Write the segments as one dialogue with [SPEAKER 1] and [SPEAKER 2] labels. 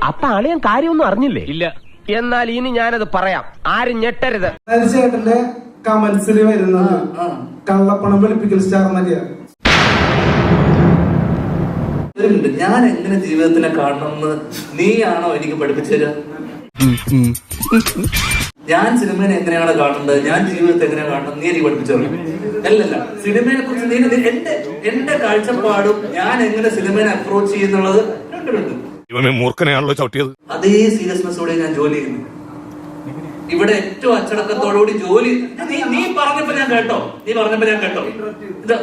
[SPEAKER 1] അപ്പൊ അളിയൻ കാര്യമൊന്നും അറിഞ്ഞില്ലേ? ഇല്ല. എന്നാൽ ഇനി ഞാനത് പറയാം, ആരും ഞെട്ടരുത്.
[SPEAKER 2] ചേട്ടന്റെ കമന്റ്സിൽ വരുന്നത് കള്ളപ്പണം വെളുപ്പിക്കൽ സ്റ്റാർ എന്നൊക്കെയാണ്.
[SPEAKER 3] ഞാൻ എങ്ങനെ ജീവിതത്തിനെ കാണണമെന്ന് നീയാണോ എനിക്ക് പഠിപ്പിച്ചത്? ഞാൻ സിനിമയെ എങ്ങനെയാണ് കാണേണ്ടത്, ഞാൻ ജീവിതത്തെ എങ്ങനെയാണ് കാണുന്നത് നീ എനിക്ക് പഠിപ്പിച്ചു? അല്ലല്ല, സിനിമയെ കുറിച്ച് എന്റെ കാഴ്ചപ്പാടും ഞാൻ എങ്ങനെ സിനിമയെ അപ്രോച്ച് ചെയ്യുന്നുള്ളത് രണ്ടുണ്ട്.
[SPEAKER 4] മൂർഖനെയാണല്ലോ ചവിട്ടിയത്.
[SPEAKER 3] അതേ സീരിയസ്നെസ്സോടെ ഞാൻ ജോലി ചെയ്യുന്നു. ഇവിടെ ഏറ്റവും അച്ചടക്കത്തോടുകൂടി ജോലി. നീ പറഞ്ഞപ്പോ ഞാൻ കേട്ടോ, ഇത്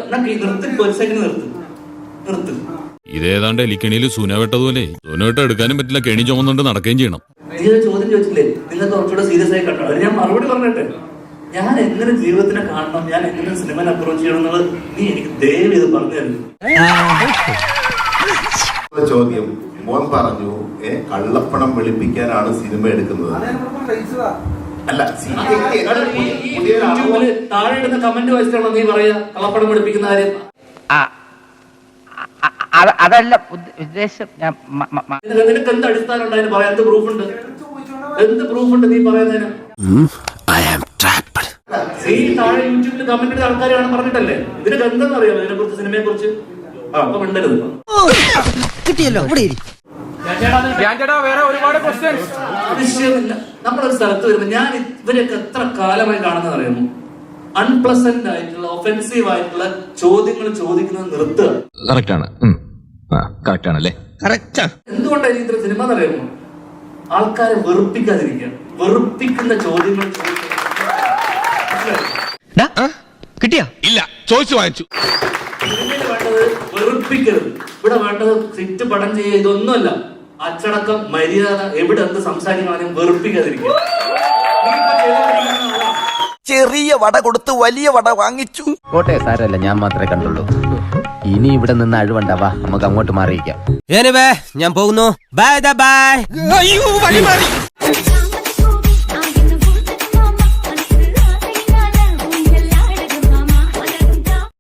[SPEAKER 3] നിർത്തി, ഒരു സെക്കൻഡ് നിർത്ത്.
[SPEAKER 5] ഇതേതാണ്ട് എലിക്കണിയിൽ സൂനവെട്ടതുപോലെ സൂനവെട്ടം എടുക്കാനും പറ്റില്ല, കെണി ചുമന്നുകൊണ്ട് നടക്കുകയും ചെയ്യണം.
[SPEAKER 3] നീ ഒരു ചോദ്യം ചോദിച്ചില്ലേ, നിങ്ങൾക്ക് കുറച്ചുകൂടെ സീരിയസ് ആയി കണ്ടോ? അത് ഞാൻ മറുപടി പറഞ്ഞിട്ടെ. ഞാൻ എങ്ങനെ ജീവിതത്തിനെ കാണണം, ഞാൻ എങ്ങനെ സിനിമയിൽ അപ്രോച്ച് ചെയ്യണം എന്നുള്ളത് നീ എനിക്ക് ദയവ് ഇത് പറഞ്ഞു തരുന്നു.
[SPEAKER 6] ചോദ്യം, മോൻ പറഞ്ഞു കള്ളപ്പണം വെളുപ്പിക്കാനാണ് സിനിമ എടുക്കുന്നത്. അല്ല,
[SPEAKER 3] യൂട്യൂബില് താഴെ ഇടുന്ന കമന്റ് വായിച്ചിട്ടാണോ നീ പറയാ കള്ളപ്പണം വെളുപ്പിക്കുന്ന കാര്യം?
[SPEAKER 1] അതല്ല ഉദ്ദേശം.
[SPEAKER 3] നിനക്ക് എന്ത് അടിസ്ഥാനം ഉണ്ടായിരുന്നു പറയാൻ? എന്ത് പ്രൂഫ് ഉണ്ട് നീ പറയുന്നതിന്? ഈ താഴെ യൂട്യൂബിൽ കമന്റ് ഇടുന്ന ആൾക്കാരാണ് പറഞ്ഞിട്ടല്ലേ. നിനക്ക് എന്തെന്ന് അറിയാമോ ഇതിനെ കുറിച്ച്, സിനിമയെ കുറിച്ച്? അപ്പൊ മിണ്ടരുത്. ആവശ്യമില്ല. നമ്മളൊരു സ്ഥലത്ത് വരുമ്പോ ഞാൻ ഇവരൊക്കെ എത്ര കാലമായി കാണുന്നത് അറിയുന്നു. അൺപ്ലസന്റ് ആയിട്ടുള്ള, ഒഫെൻസീവ് ആയിട്ടുള്ള ചോദ്യങ്ങൾ ചോദിക്കുന്നത് നിർത്തുക. എന്തുകൊണ്ടാണ് ഇത്ര സിനിമ എന്നറിയുമോ? ആൾക്കാരെ വെറുപ്പിക്കാതിരിക്കുക, വെറുപ്പിക്കുന്ന ചോദ്യങ്ങൾ
[SPEAKER 1] കിട്ടിയാ?
[SPEAKER 4] ഇല്ല, ചോദിച്ചു വാങ്ങിച്ചു.
[SPEAKER 3] സിനിമയിൽ വേണ്ടത് വെറുപ്പിക്കരുത്. ഇവിടെ വേണ്ടത് സിറ്റ് പടം ചെയ്യുക, ഇതൊന്നുമല്ല. അച്ചടക്കം, മര്യാദ, എവിടെ എന്ത് സംസാരിക്കണമെങ്കിലും വെറുപ്പിക്കാതിരിക്കുക.
[SPEAKER 7] ചെറിയ വട കൊടുത്ത് വലിയ വട വാങ്ങിച്ചു.
[SPEAKER 1] കോട്ടെ സാരല്ല, ഞാൻ മാത്രമേ കണ്ടുള്ളൂ. ഇനി ഇവിടെ നിന്ന് അഴിവണ്ടാവാ, നമുക്ക് അങ്ങോട്ട് മാറിയിക്കാം.
[SPEAKER 7] ഞാൻ പോകുന്നു. ബൈ.